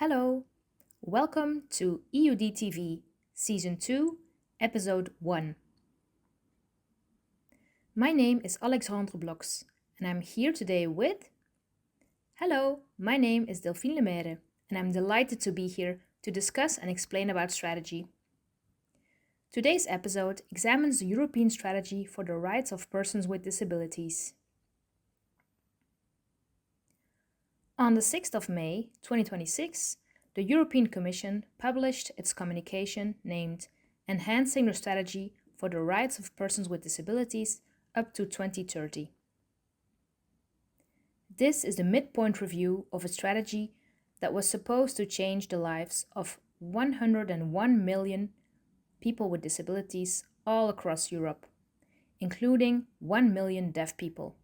Hello, welcome to EUD TV, Season 2, Episode 1. My name is Alexandre Bloxs, and I'm here today with... Hello, my name is Delphine Maire, and I'm delighted to be here to discuss and explain about strategy. Today's episode examines the European strategy for the rights of persons with disabilities. On the 6th of May 2026, the European Commission published its communication named Enhancing the Strategy for the Rights of Persons with Disabilities up to 2030. This is the midpoint review of a strategy that was supposed to change the lives of 101 million people with disabilities all across Europe, including 1 million deaf people.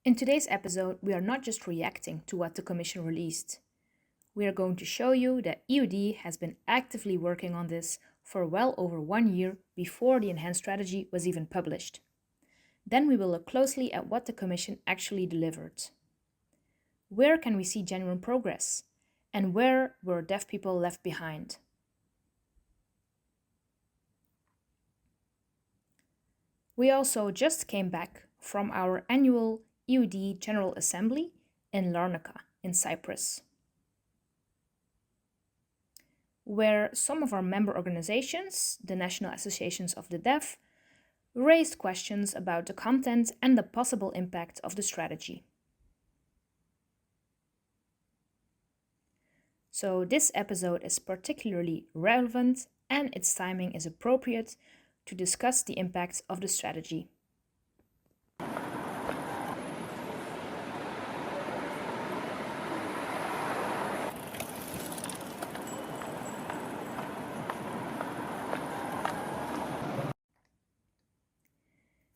In today's episode, we are not just reacting to what the Commission released. We are going to show you that EUD has been actively working on this for well over 1 year before the enhanced strategy was even published. Then we will look closely at what the Commission actually delivered. Where can we see genuine progress? And where were deaf people left behind? We also just came back from our annual EUD General Assembly in Larnaca in Cyprus, where some of our member organizations, the National Associations of the Deaf, raised questions about the content and the possible impact of the strategy. So this episode is particularly relevant and its timing is appropriate to discuss the impact of the strategy.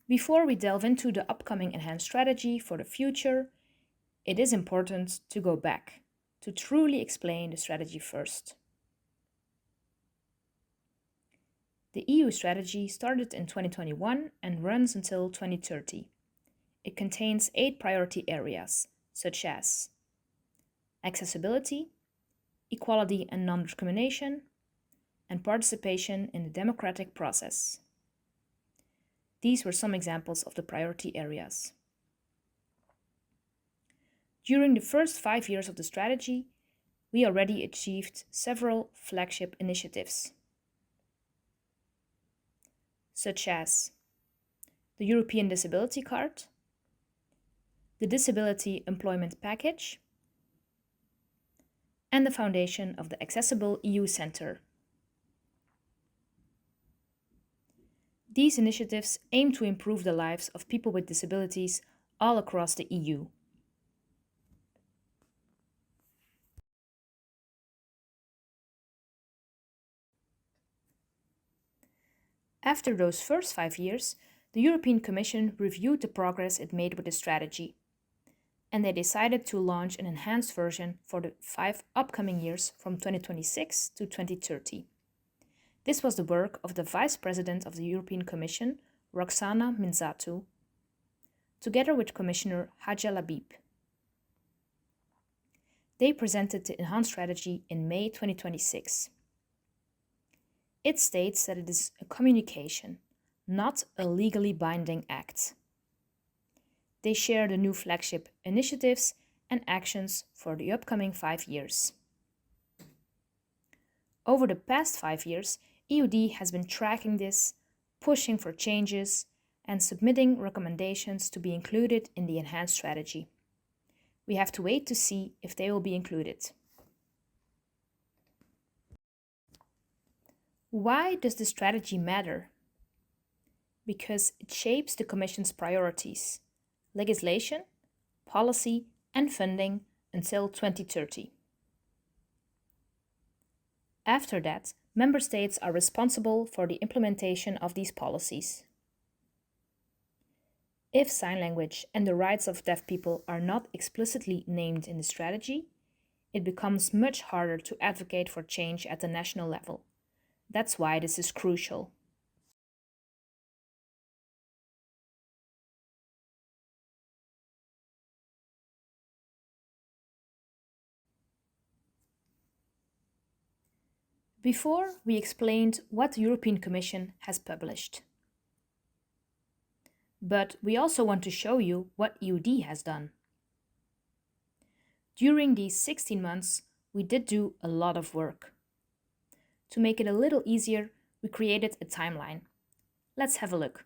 Before we delve into the upcoming enhanced strategy for the future, it is important to go back to truly explain the strategy first. The EU strategy started in 2021 and runs until 2030. It contains 8 priority areas, such as accessibility, equality and non-discrimination, and participation in the democratic process. These were some examples of the priority areas. During the first 5 years of the strategy, we already achieved several flagship initiatives, such as the European Disability Card, the Disability Employment Package, and the foundation of the Accessible EU Centre. These initiatives aim to improve the lives of people with disabilities all across the EU. After those first 5 years, the European Commission reviewed the progress it made with the strategy, and they decided to launch an enhanced version for the 5 upcoming years from 2026 to 2030. This was the work of the Vice President of the European Commission, Roxana Minzatu, together with Commissioner Hadja Labib. They presented the enhanced strategy in May 2026. It states that it is a communication, not a legally binding act. They share the new flagship initiatives and actions for the upcoming 5 years. Over the past 5 years, EUD has been tracking this, pushing for changes, and submitting recommendations to be included in the enhanced strategy. We have to wait to see if they will be included. Why does the strategy matter? Because it shapes the Commission's priorities, legislation, policy, and funding until 2030. After that, Member States are responsible for the implementation of these policies. If sign language and the rights of deaf people are not explicitly named in the strategy, it becomes much harder to advocate for change at the national level. That's why this is crucial. Before, we explained what the European Commission has published. But we also want to show you what EUD has done. During these 16 months, we did do a lot of work. To make it a little easier, we created a timeline. Let's have a look.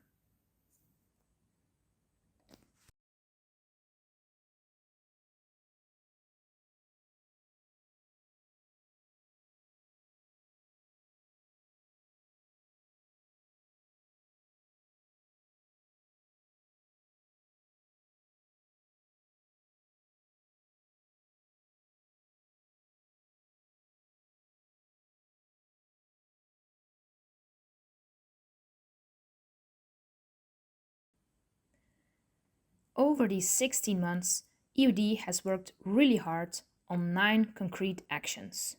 Over these 16 months, EUD has worked really hard on 9 concrete actions.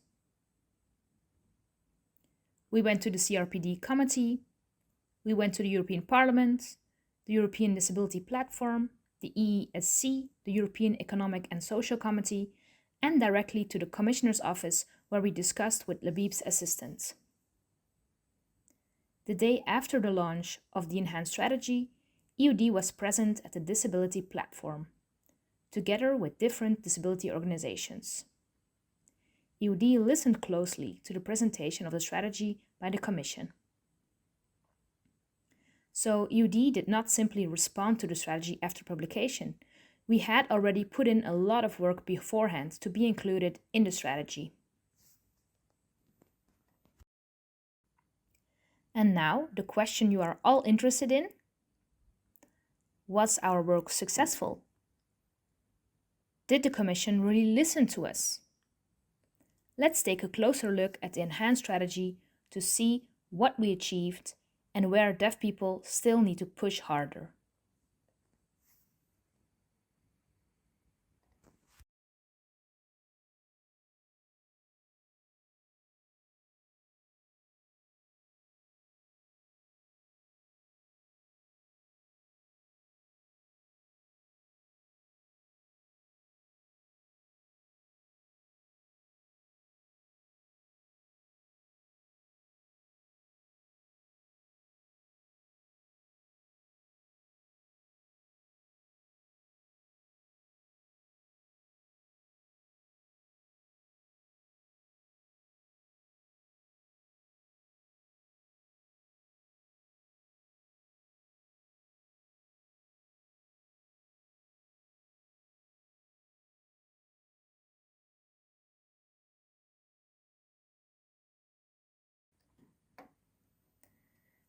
We went to the CRPD Committee, we went to the European Parliament, the European Disability Platform, the EESC, the European Economic and Social Committee, and directly to the Commissioner's Office, where we discussed with Labib's assistant. The day after the launch of the Enhanced Strategy, EUD was present at the Disability Platform, together with different disability organizations. EUD listened closely to the presentation of the strategy by the Commission. So EUD did not simply respond to the strategy after publication. We had already put in a lot of work beforehand to be included in the strategy. And now, the question you are all interested in: was our work successful? Did the Commission really listen to us? Let's take a closer look at the Enhanced Strategy to see what we achieved and where deaf people still need to push harder.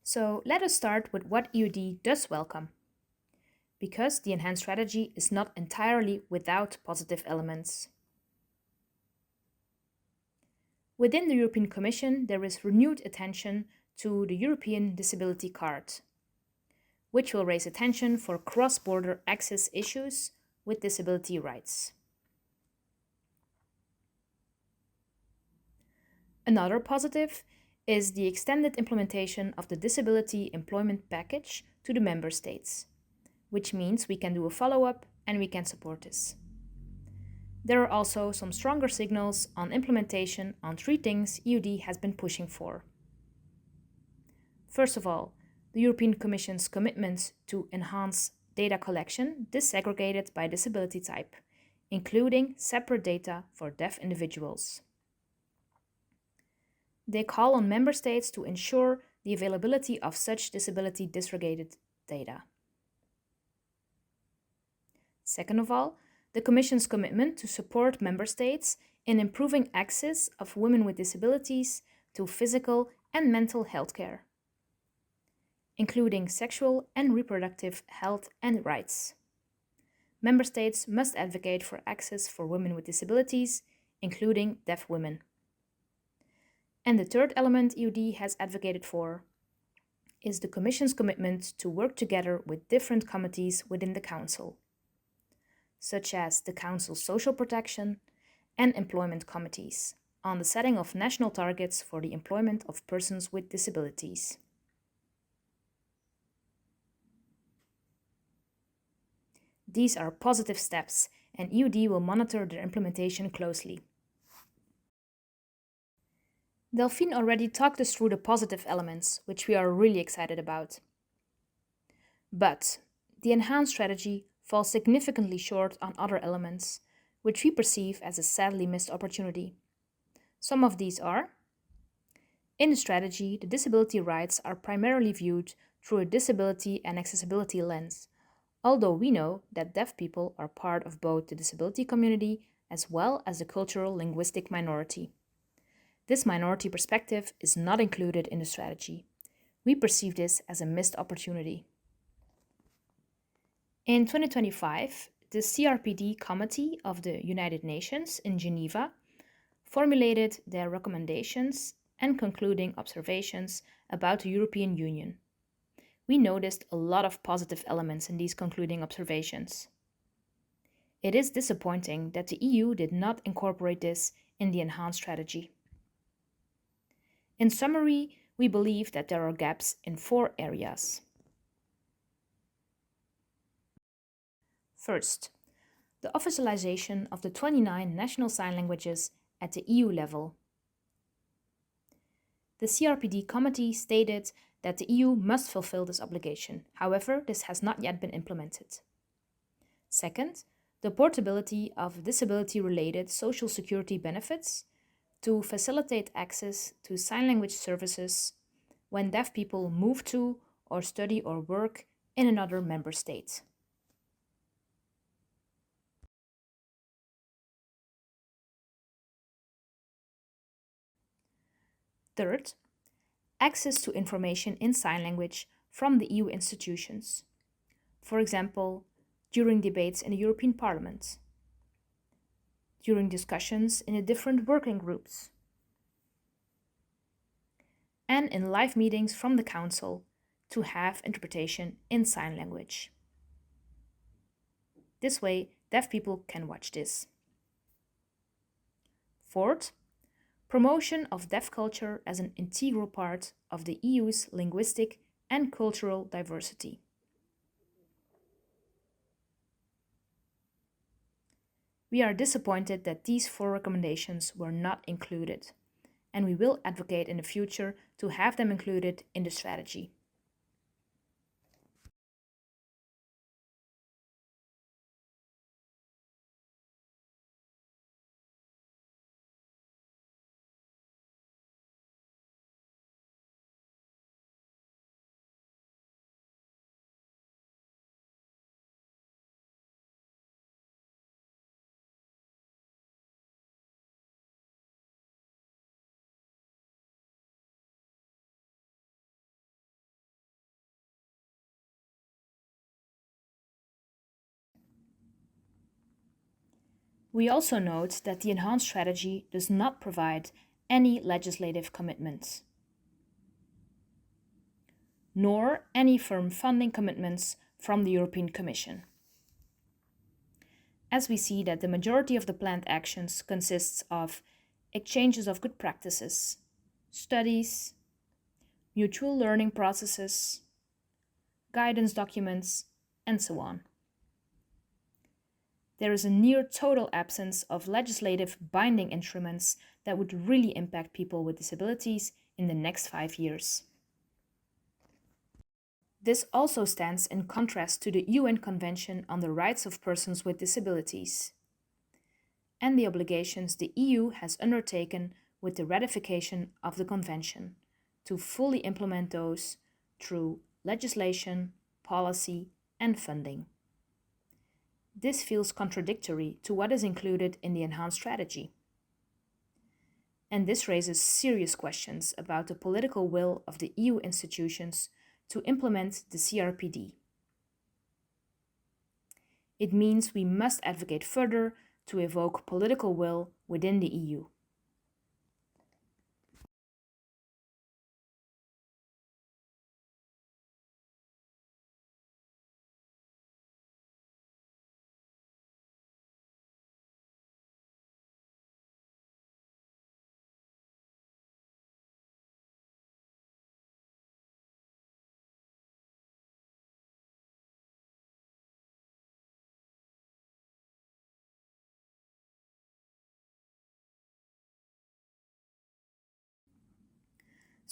So let us start with what EUD does welcome. Because the Enhanced Strategy is not entirely without positive elements. Within the European Commission, there is renewed attention to the European Disability Card, which will raise attention for cross-border access issues with disability rights. Another positive is the extended implementation of the Disability Employment Package to the Member States, which means we can do a follow-up and we can support this. There are also some stronger signals on implementation on 3 things EUD has been pushing for. First of all, the European Commission's commitment to enhance data collection disaggregated by disability type, including separate data for deaf individuals. They call on member states to ensure the availability of such disability disaggregated data. Second of all, the Commission's commitment to support member states in improving access of women with disabilities to physical and mental health care, including sexual and reproductive health and rights. Member states must advocate for access for women with disabilities, including deaf women. And the third element EUD has advocated for is the Commission's commitment to work together with different committees within the Council, such as the Council's Social Protection and Employment Committees, on the setting of national targets for the employment of persons with disabilities. These are positive steps, and EUD will monitor their implementation closely. Delphine already talked us through the positive elements, which we are really excited about. But the enhanced strategy falls significantly short on other elements, which we perceive as a sadly missed opportunity. Some of these are: in the strategy, the disability rights are primarily viewed through a disability and accessibility lens, although we know that deaf people are part of both the disability community as well as the cultural linguistic minority. This minority perspective is not included in the strategy. We perceive this as a missed opportunity. In 2025, the CRPD Committee of the United Nations in Geneva formulated their recommendations and concluding observations about the European Union. We noticed a lot of positive elements in these concluding observations. It is disappointing that the EU did not incorporate this in the enhanced strategy. In summary, we believe that there are gaps in 4 areas. First, the officialization of the 29 national sign languages at the EU level. The CRPD committee stated that the EU must fulfill this obligation. However, this has not yet been implemented. Second, the portability of disability-related social security benefits to facilitate access to sign language services when deaf people move to or study or work in another member state. Third, access to information in sign language from the EU institutions. For example, during debates in the European Parliament, during discussions in the different working groups, and in live meetings from the Council to have interpretation in sign language. This way, deaf people can watch this. Fourth, promotion of deaf culture as an integral part of the EU's linguistic and cultural diversity. We are disappointed that these 4 recommendations were not included, and we will advocate in the future to have them included in the strategy. We also note that the enhanced strategy does not provide any legislative commitments, nor any firm funding commitments from the European Commission. As we see that the majority of the planned actions consists of exchanges of good practices, studies, mutual learning processes, guidance documents, and so on. There is a near total absence of legislative binding instruments that would really impact people with disabilities in the next 5 years. This also stands in contrast to the UN Convention on the Rights of Persons with Disabilities and the obligations the EU has undertaken with the ratification of the Convention to fully implement those through legislation, policy, and funding. This feels contradictory to what is included in the enhanced strategy. And this raises serious questions about the political will of the EU institutions to implement the CRPD. It means we must advocate further to evoke political will within the EU.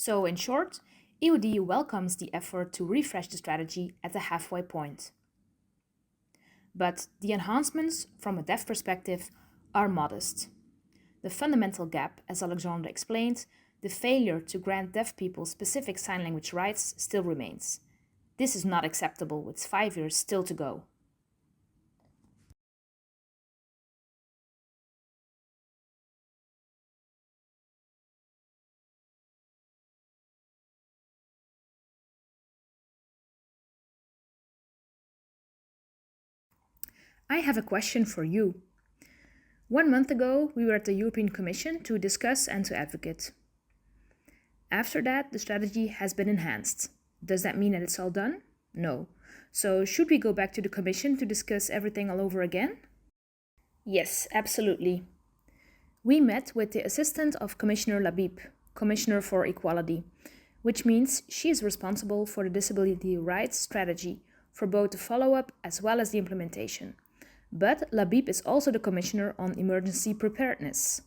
So in short, EUD welcomes the effort to refresh the strategy at the halfway point. But the enhancements from a deaf perspective are modest. The fundamental gap, as Alexandre explained, the failure to grant deaf people specific sign language rights still remains. This is not acceptable with 5 years still to go. I have a question for you. 1 month ago, we were at the European Commission to discuss and to advocate. After that, the strategy has been enhanced. Does that mean that it's all done? No. So should we go back to the Commission to discuss everything all over again? Yes, absolutely. We met with the assistant of Commissioner Labib, Commissioner for Equality, which means she is responsible for the disability rights strategy for both the follow-up as well as the implementation. But Labib is also the Commissioner on Emergency Preparedness.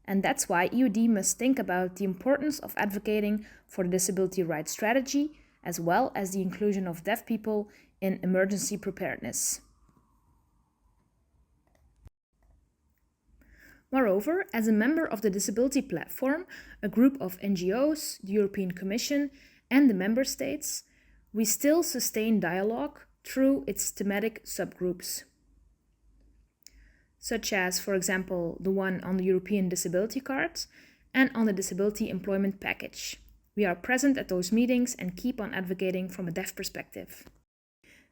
And that's why EUD must think about the importance of advocating for the disability rights strategy as well as the inclusion of deaf people in emergency preparedness. Moreover, as a member of the Disability Platform, a group of NGOs, the European Commission, and the Member States, we still sustain dialogue through its thematic subgroups, such as, for example, the one on the European Disability Card and on the Disability Employment Package. We are present at those meetings and keep on advocating from a deaf perspective.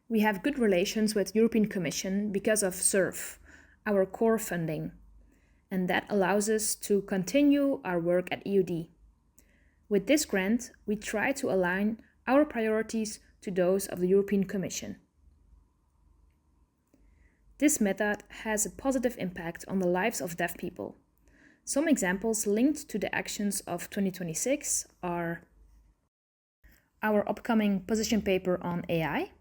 We have good relations with the European Commission because of CERV, our core funding, and that allows us to continue our work at EUD. With this grant, we try to align our priorities to those of the European Commission. This method has a positive impact on the lives of deaf people. Some examples linked to the actions of 2026 are our upcoming position paper on AI,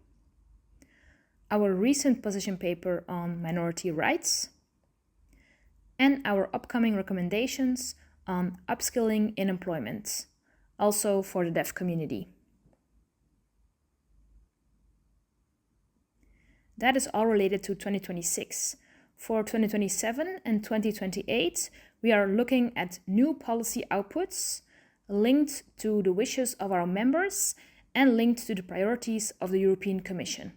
our recent position paper on minority rights, and our upcoming recommendations on upskilling in employment, also for the deaf community. That is all related to 2026. For 2027 and 2028, we are looking at new policy outputs linked to the wishes of our members and linked to the priorities of the European Commission.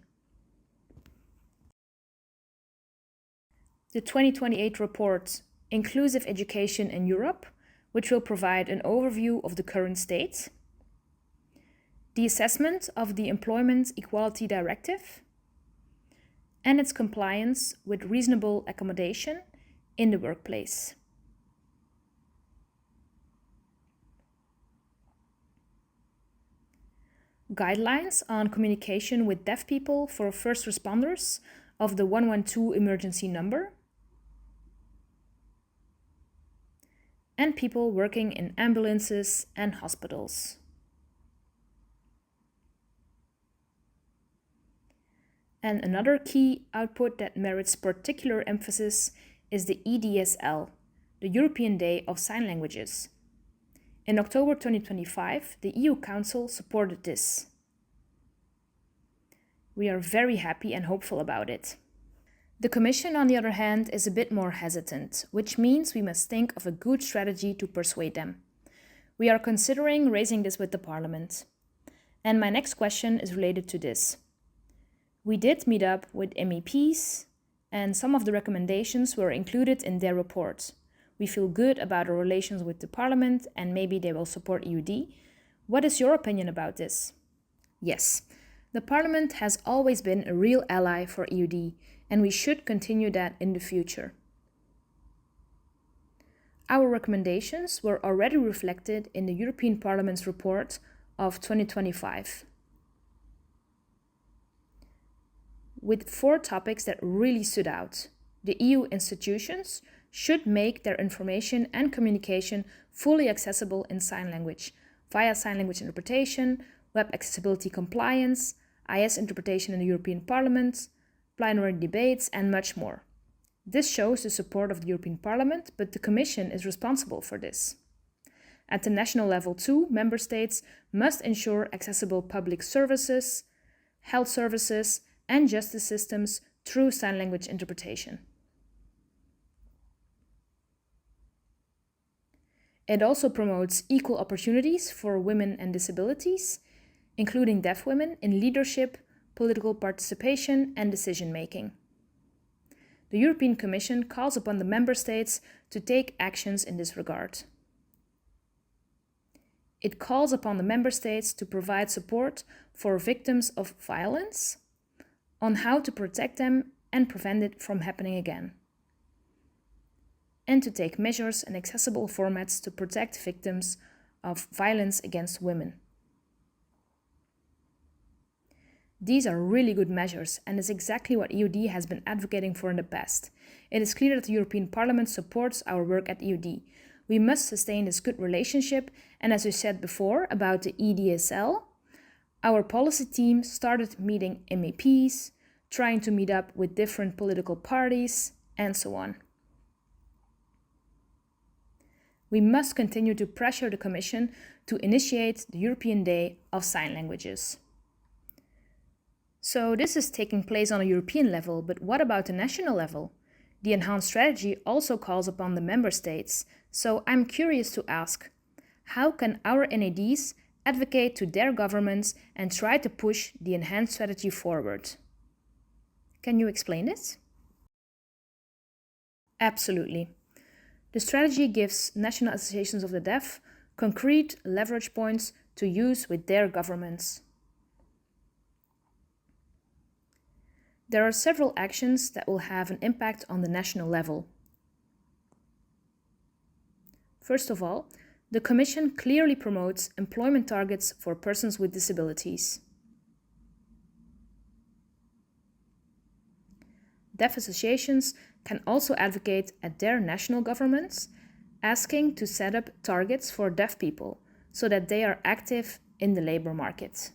The 2028 report, Inclusive Education in Europe, which will provide an overview of the current state, the assessment of the Employment Equality Directive, and its compliance with reasonable accommodation in the workplace. Guidelines on communication with deaf people for first responders of the 112 emergency number, and people working in ambulances and hospitals. And another key output that merits particular emphasis is the EDSL, the European Day of Sign Languages. In October 2025, the EU Council supported this. We are very happy and hopeful about it. The Commission, on the other hand, is a bit more hesitant, which means we must think of a good strategy to persuade them. We are considering raising this with the Parliament. And my next question is related to this. We did meet up with MEPs, and some of the recommendations were included in their report. We feel good about our relations with the Parliament, and maybe they will support EUD. What is your opinion about this? Yes, the Parliament has always been a real ally for EUD, and we should continue that in the future. Our recommendations were already reflected in the European Parliament's report of 2025, with 4 topics that really stood out. The EU institutions should make their information and communication fully accessible in sign language, via sign language interpretation, web accessibility compliance, IS interpretation in the European Parliament, plenary debates, and much more. This shows the support of the European Parliament, but the Commission is responsible for this. At the national level too, member states must ensure accessible public services, health services, and justice systems through sign language interpretation. It also promotes equal opportunities for women and disabilities, including deaf women, in leadership, political participation, and decision-making. The European Commission calls upon the member states to take actions in this regard. It calls upon the member states to provide support for victims of violence, on how to protect them and prevent it from happening again, and to take measures in accessible formats to protect victims of violence against women. These are really good measures and is exactly what EUD has been advocating for in the past. It is clear that the European Parliament supports our work at EUD. We must sustain this good relationship, and as we said before about the EDSL, our policy team started meeting MEPs, trying to meet up with different political parties, and so on. We must continue to pressure the Commission to initiate the European Day of Sign Languages. So this is taking place on a European level, but what about the national level? The enhanced strategy also calls upon the member states, so I'm curious to ask, how can our NADs advocate to their governments and try to push the enhanced strategy forward? Can you explain it? Absolutely. The strategy gives national associations of the deaf concrete leverage points to use with their governments. There are several actions that will have an impact on the national level. First of all, the Commission clearly promotes employment targets for persons with disabilities. Deaf associations can also advocate at their national governments, asking to set up targets for deaf people so that they are active in the labor market.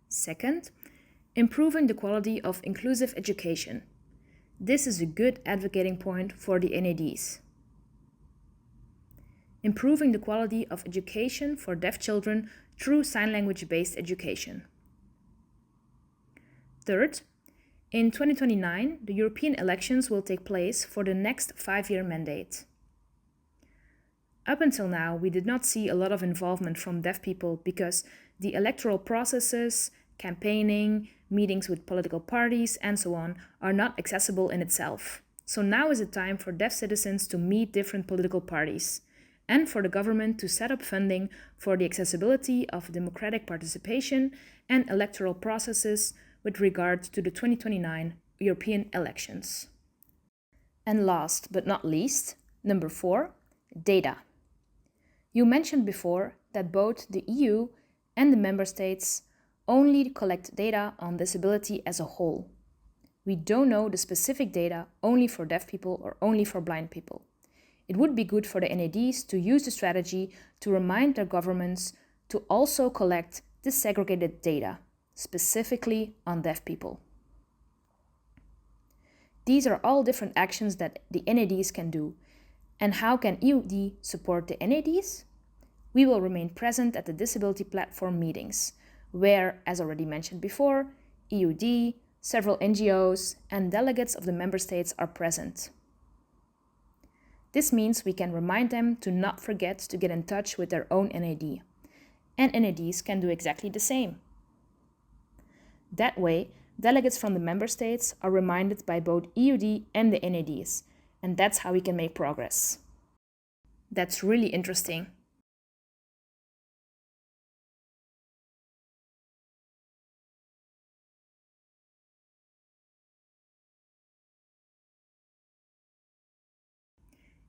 Second, improving the quality of inclusive education. This is a good advocating point for the NADs. Improving the quality of education for deaf children through sign language-based education. Third, in 2029, the European elections will take place for the next 5-year mandate. Up until now, we did not see a lot of involvement from deaf people because the electoral processes, campaigning, meetings with political parties, and so on are not accessible in itself. So now is the time for deaf citizens to meet different political parties and for the government to set up funding for the accessibility of democratic participation and electoral processes with regard to the 2029 European elections. And last but not least, number 4, data. You mentioned before that both the EU and the member states only collect data on disability as a whole. We don't know the specific data only for deaf people or only for blind people. It would be good for the NADs to use the strategy to remind their governments to also collect disaggregated data, specifically on deaf people. These are all different actions that the NADs can do. And how can EUD support the NADs? We will remain present at the Disability Platform meetings, where, as already mentioned before, EUD, several NGOs, and delegates of the member states are present. This means we can remind them to not forget to get in touch with their own NAD, and NADs can do exactly the same. That way, delegates from the member states are reminded by both EUD and the NADs, and that's how we can make progress. That's really interesting.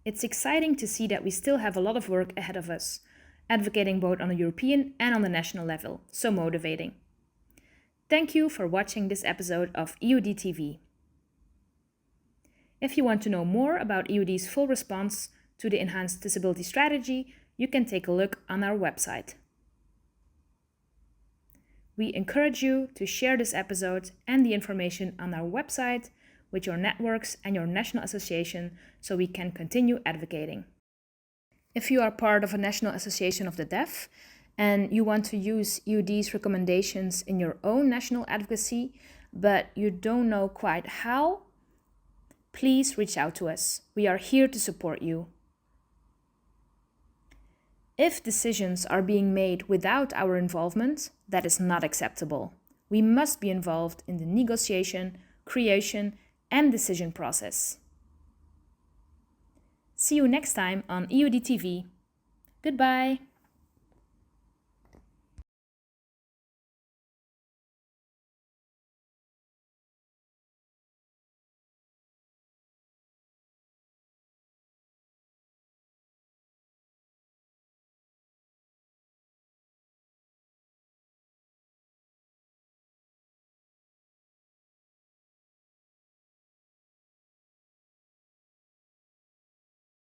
It's exciting to see that we still have a lot of work ahead of us, advocating both on a European and on the national level, so motivating. Thank you for watching this episode of EUD TV. If you want to know more about EUD's full response to the Enhanced Disability Strategy, you can take a look on our website. We encourage you to share this episode and the information on our website with your networks and your national association so we can continue advocating. If you are part of a national association of the deaf and you want to use EUD's recommendations in your own national advocacy, but you don't know quite how, please reach out to us. We are here to support you. If decisions are being made without our involvement, that is not acceptable. We must be involved in the negotiation, creation, and decision process. See you next time on EUD TV. Goodbye.